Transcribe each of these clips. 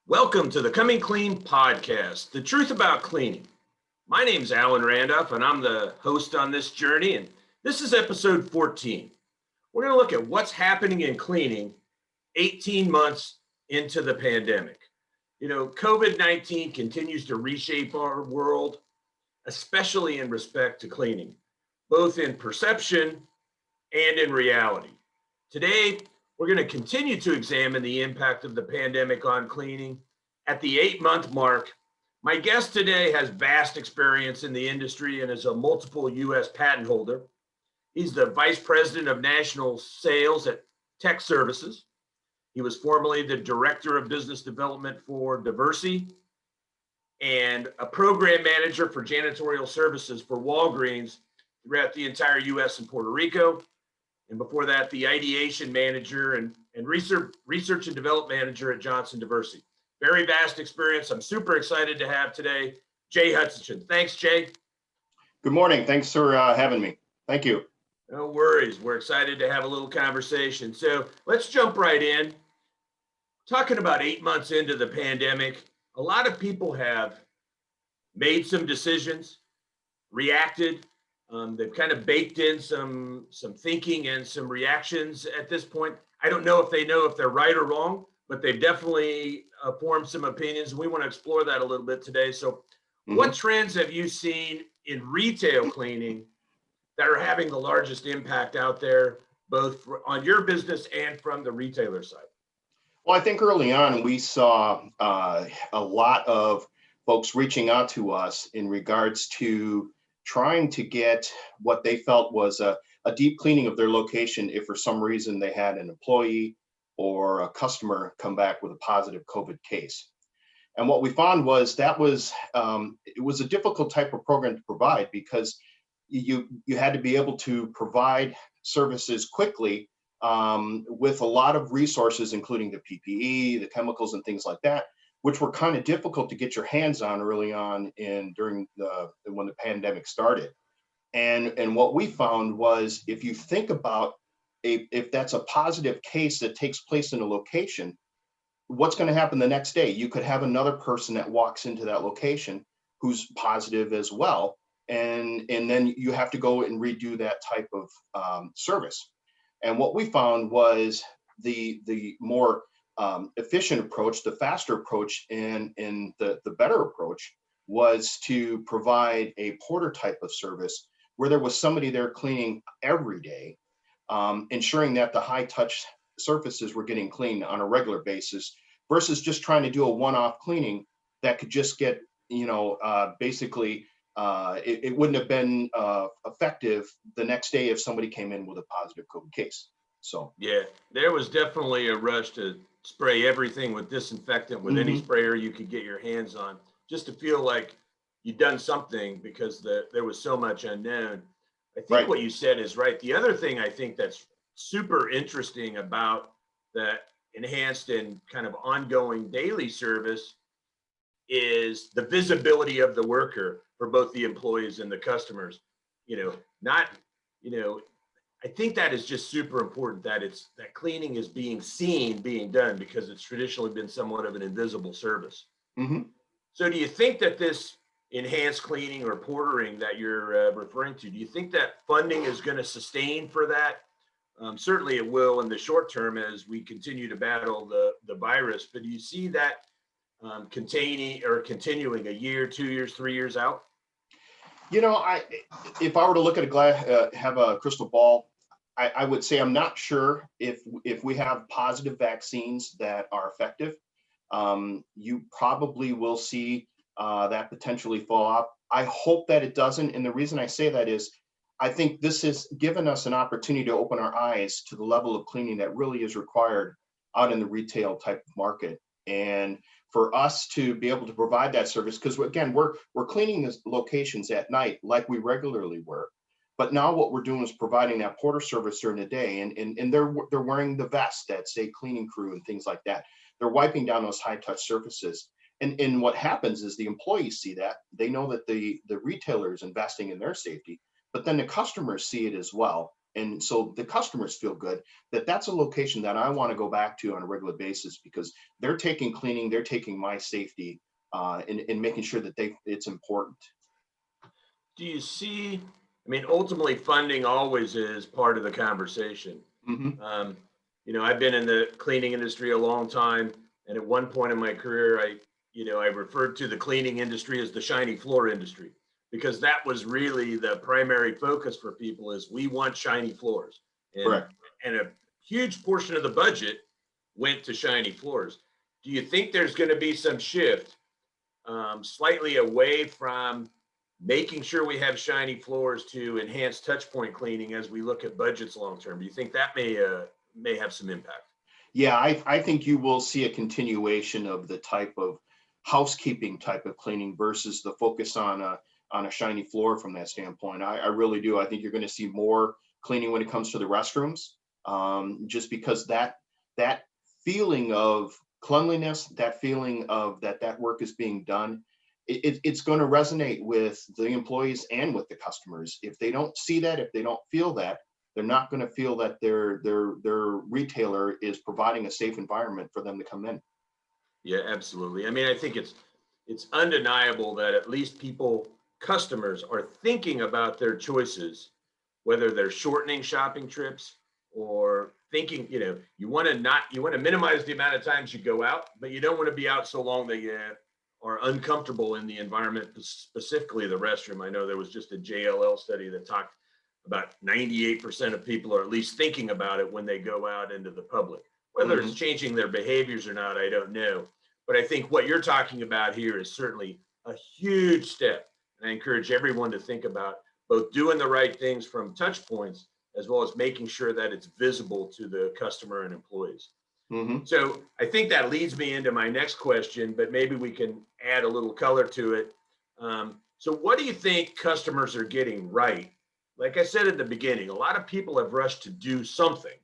Welcome to the Coming Clean podcast, the truth about cleaning. My name's Alan Randolph, and I'm the host on this journey, and this is episode 14. We're going to look at what's happening in cleaning 18 months into the pandemic. COVID-19 continues to reshape our world, especially in respect to cleaning, both in perception and in reality. Today, we're going to continue to examine the impact of the pandemic on cleaning. At the 8-month mark, my guest today has vast experience in the industry and is a multiple U.S. patent holder. He's the Vice President of National Sales at TEC Services. He was formerly the Director of Business Development for Diversey and a Program Manager for Janitorial Services for Walgreens throughout the entire U.S. and Puerto Rico. And before that, the Ideation Manager and Research and Development Manager at Johnson Diversey. Very vast experience. I'm super excited to have today Jay Hutchison. Thanks, Jay. Good morning. Thanks for having me. Thank you. No worries. We're excited to have a little conversation. So let's jump right in. Talking about 8 months into the pandemic, a lot of people have made some decisions, reacted. They've kind of baked in some thinking and some reactions at this point. I don't know if they're right or wrong, but they've definitely formed some opinions. We want to explore that a little bit today. So what trends have you seen in retail cleaning that are having the largest impact out there, both on your business and from the retailer side? Well, I think early on we saw a lot of folks reaching out to us in regards to trying to get what they felt was a deep cleaning of their location if for some reason they had an employee or a customer come back with a positive COVID case. And what we found was it was a difficult type of program to provide because you had to be able to provide services quickly with a lot of resources, including the PPE, the chemicals and things like that, which were kind of difficult to get your hands on early on when the pandemic started. And what we found was if you think about if that's a positive case that takes place in a location, what's going to happen the next day? You could have another person that walks into that location who's positive as well. And then you have to go and redo that type of service. And what we found was the more efficient approach, the faster approach, and the better approach was to provide a porter type of service where there was somebody there cleaning every day, ensuring that the high touch surfaces were getting cleaned on a regular basis versus just trying to do a one-off cleaning that could just get, basically, it wouldn't have been effective the next day if somebody came in with a positive COVID case. So yeah, there was definitely a rush to spray everything with disinfectant with any sprayer you could get your hands on, just to feel like you'd done something because there was so much unknown. I think What you said is right. The other thing I think that's super interesting about the enhanced and kind of ongoing daily service is the visibility of the worker for both the employees and the customers. I think that is just super important that cleaning is being seen, being done, because it's traditionally been somewhat of an invisible service. So do you think that this enhanced cleaning or portering that you're referring to, do you think that funding is going to sustain for that? Certainly it will in the short term as we continue to battle the virus, but do you see that continuing a year, 2 years, 3 years out? If I were to look at a glass, have a crystal ball, I would say I'm not sure if we have positive vaccines that are effective. You probably will see that potentially fall off. I hope that it doesn't. And the reason I say that is I think this has given us an opportunity to open our eyes to the level of cleaning that really is required out in the retail type of market. And for us to be able to provide that service, because again, we're cleaning the locations at night like we regularly were. But now what we're doing is providing that porter service during the day, and they're wearing the vests that say cleaning crew and things like that. They're wiping down those high touch surfaces. And what happens is the employees see that. They know that the retailer is investing in their safety, but then the customers see it as well. And so the customers feel good that that's a location that I want to go back to on a regular basis because they're taking cleaning, they're taking my safety, and making sure that it's important. Do you see, I mean, ultimately funding always is part of the conversation. Hmm. Um, I've been in the cleaning industry a long time. And at one point in my career, I referred to the cleaning industry as the shiny floor industry because that was really the primary focus for people is we want shiny floors. And, Correct. and a huge portion of the budget went to shiny floors. Do you think there's going to be some shift slightly away from making sure we have shiny floors to enhance touch point cleaning as we look at budgets long term? Do you think that may have some impact? Yeah, I think you will see a continuation of the type of housekeeping type of cleaning versus the focus on a shiny floor from that standpoint. I really do. I think you're going to see more cleaning when it comes to the restrooms, just because that feeling of cleanliness, that feeling of that work is being done, it's going to resonate with the employees and with the customers. If they don't see that, if they don't feel that, they're not going to feel that their retailer is providing a safe environment for them to come in. Yeah, absolutely. I mean, I think it's undeniable that at least customers are thinking about their choices, whether they're shortening shopping trips or thinking, you want to minimize the amount of times you go out, but you don't want to be out so long that you are uncomfortable in the environment, specifically the restroom. I know there was just a JLL study that talked about 98% of people are at least thinking about it when they go out into the public. Whether it's Hmm. changing their behaviors or not, I don't know. But I think what you're talking about here is certainly a huge step. And I encourage everyone to think about both doing the right things from touch points as well as making sure that it's visible to the customer and employees. Hmm. So I think that leads me into my next question, but maybe we can add a little color to it. So what do you think customers are getting right? Like I said at the beginning, a lot of people have rushed to do something.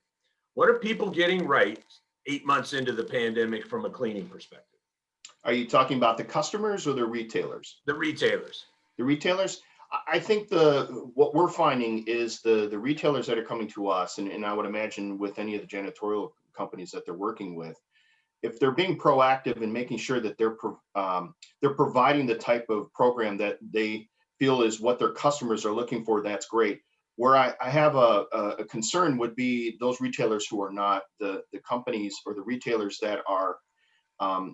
What are people getting right 8 months into the pandemic from a cleaning perspective? Are you talking about the customers or the retailers? The retailers. The retailers, I think what we're finding is the retailers that are coming to us, and I would imagine with any of the janitorial companies that they're working with, if they're being proactive in making sure that they're providing the type of program that they feel is what their customers are looking for, that's great. Where I have a concern would be those retailers who are not the companies or the retailers that are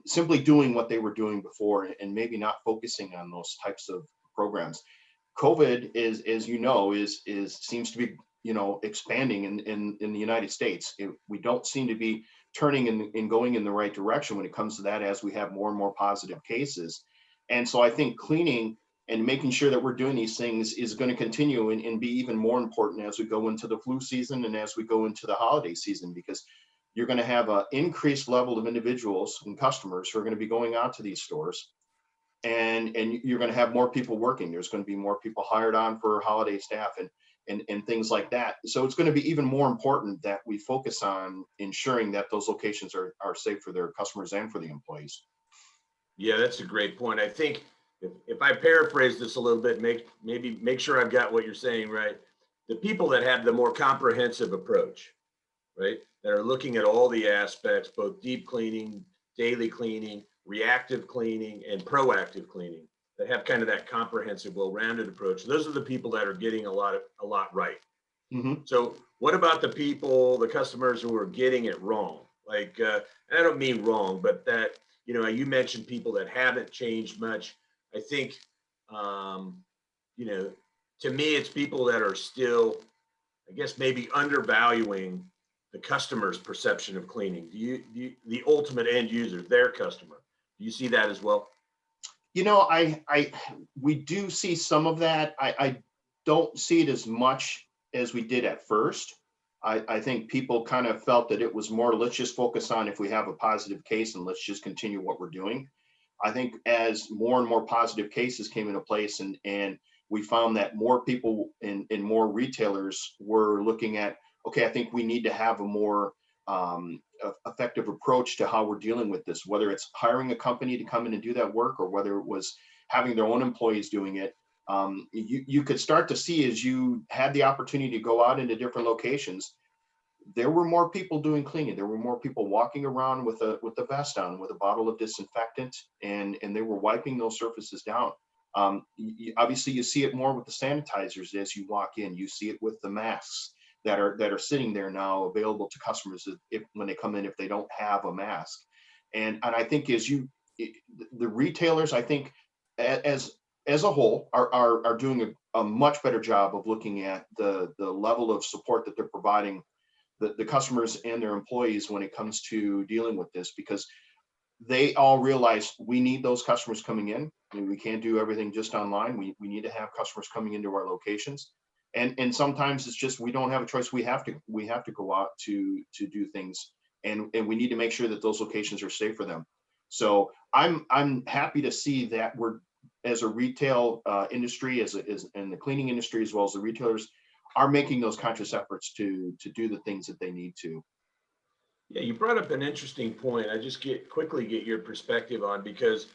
simply doing what they were doing before and maybe not focusing on those types of programs. COVID is, as you know, is seems to be expanding in the United States. We don't seem to be turning and going in the right direction when it comes to that as we have more and more positive cases. And so I think cleaning and making sure that we're doing these things is going to continue and be even more important as we go into the flu season and as we go into the holiday season, because you're going to have an increased level of individuals and customers who are going to be going out to these stores, and you're going to have more people working. There's going to be more people hired on for holiday staff and things like that. So it's going to be even more important that we focus on ensuring that those locations are safe for their customers and for the employees. Yeah, that's a great point. I think if I paraphrase this a little bit, maybe make sure I've got what you're saying right. The people that have the more comprehensive approach, right, that are looking at all the aspects, both deep cleaning, daily cleaning, reactive cleaning, and proactive cleaning, that have kind of that comprehensive, well-rounded approach. Those are the people that are getting a lot right. Hmm. So what about the customers who are getting it wrong? Like, I don't mean wrong, but that, you mentioned people that haven't changed much. I think, um, you know, to me, it's people that are still, I guess, maybe undervaluing the customer's perception of cleaning. The ultimate end user, their customer? Do you see that as well? I we do see some of that. I don't see it as much as we did at first. I think people kind of felt that it was more, let's just focus on if we have a positive case and let's just continue what we're doing. I think as more and more positive cases came into place and we found that more people and more retailers were looking at, okay, I think we need to have a more effective approach to how we're dealing with this, whether it's hiring a company to come in and do that work or whether it was having their own employees doing it. you could start to see as you had the opportunity to go out into different locations, there were more people doing cleaning. There were more people walking around with a vest on, with a bottle of disinfectant, and they were wiping those surfaces down. Obviously, you see it more with the sanitizers as you walk in. You see it with the masks that are sitting there now available to customers when they come in if they don't have a mask. And I think the retailers, I think as a whole are doing a much better job of looking at the level of support that they're providing the customers and their employees when it comes to dealing with this, because they all realize we need those customers coming in. I mean, we can't do everything just online. We need to have customers coming into our locations. And sometimes it's just, we don't have a choice. We have to go out to do things, and we need to make sure that those locations are safe for them. So I'm happy to see that we're, as a retail industry, as in the cleaning industry, as well as the retailers, are making those conscious efforts to do the things that they need to. Yeah, you brought up an interesting point. I just quickly get your perspective on, because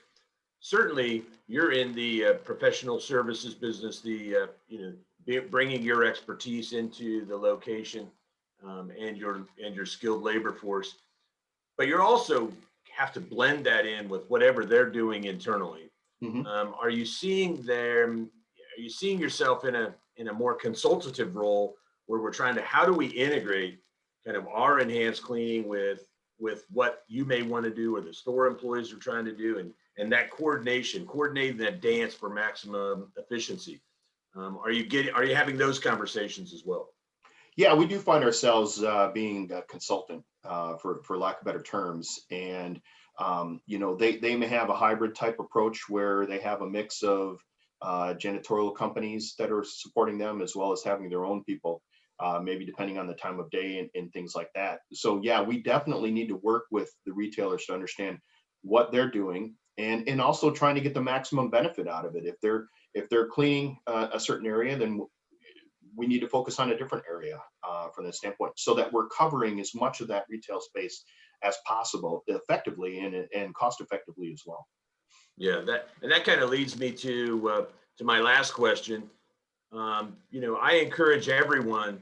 certainly you're in the professional services business, bringing your expertise into the location, and your skilled labor force, but you're also have to blend that in with whatever they're doing internally. Mhm. Are you seeing yourself in a more consultative role, where we're trying to, how do we integrate kind of our enhanced cleaning with what you may want to do, or the store employees are trying to do, and that coordinating that dance for maximum efficiency? Are you having those conversations as well? Yeah, we do find ourselves being a consultant, for lack of better terms. And they may have a hybrid type approach where they have a mix of janitorial companies that are supporting them, as well as having their own people, maybe depending on the time of day and things like that. So yeah, we definitely need to work with the retailers to understand what they're doing, and also trying to get the maximum benefit out of it. If they're cleaning a certain area, then we need to focus on a different area from that standpoint, so that we're covering as much of that retail space as possible, effectively and cost effectively as well. Yeah, that kind of leads me to my last question. I encourage everyone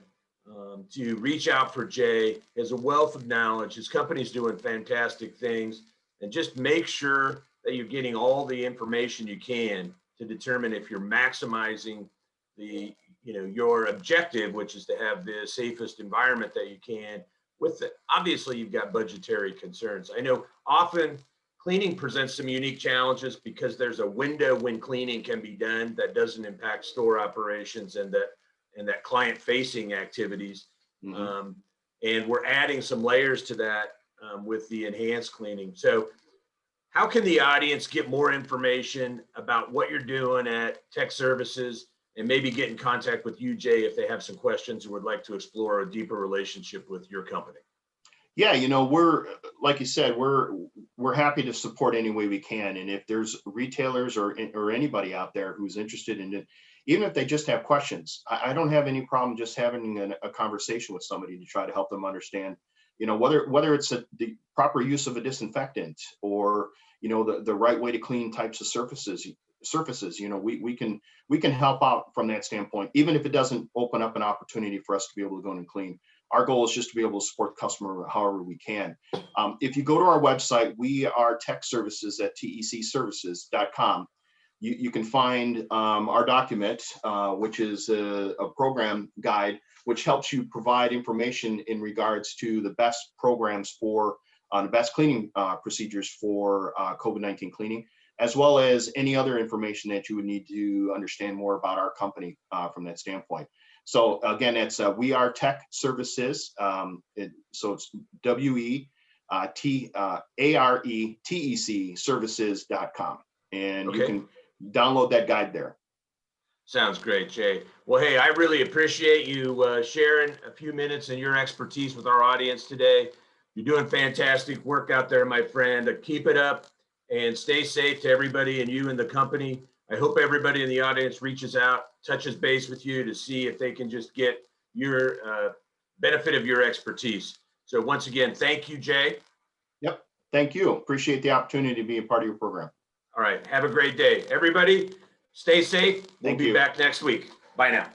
to reach out for Jay. He has a wealth of knowledge. His company's doing fantastic things, and just make sure that you're getting all the information you can to determine if you're maximizing your objective, which is to have the safest environment that you can. Obviously, you've got budgetary concerns. I know often cleaning presents some unique challenges, because there's a window when cleaning can be done that doesn't impact store operations and that client-facing activities. Mm-hmm. And we're adding some layers to that with the enhanced cleaning. So how can the audience get more information about what you're doing at TEC Services, and maybe get in contact with you, Jay, if they have some questions and would like to explore a deeper relationship with your company? Yeah, we're, like you said, we're happy to support any way we can. And if there's retailers or anybody out there who's interested in it, even if they just have questions, I don't have any problem just having a conversation with somebody to try to help them understand, whether it's the proper use of a disinfectant, or the right way to clean types of surfaces. We can help out from that standpoint, even if it doesn't open up an opportunity for us to be able to go in and clean. Our goal is just to be able to support the customer however we can. If you go to our website, we are TEC Services at TECservices.com. You can find our document, which is a program guide, which helps you provide information in regards to the best programs for the best cleaning procedures for COVID-19 cleaning, as well as any other information that you would need to understand more about our company from that standpoint. So again, it's We Are TEC Services. So it's WEARETEC Services.com. And Okay. You can download that guide there. Sounds great, Jay. Well, hey, I really appreciate you sharing a few minutes and your expertise with our audience today. You're doing fantastic work out there, my friend. Keep it up and stay safe to everybody and you and the company. I hope everybody in the audience reaches out, touches base with you to see if they can just get your benefit of your expertise. So once again, thank you, Jay. Yep. Thank you. Appreciate the opportunity to be a part of your program. All right. Have a great day. Everybody, Stay safe. We'll Thank be you. back next week. Bye now.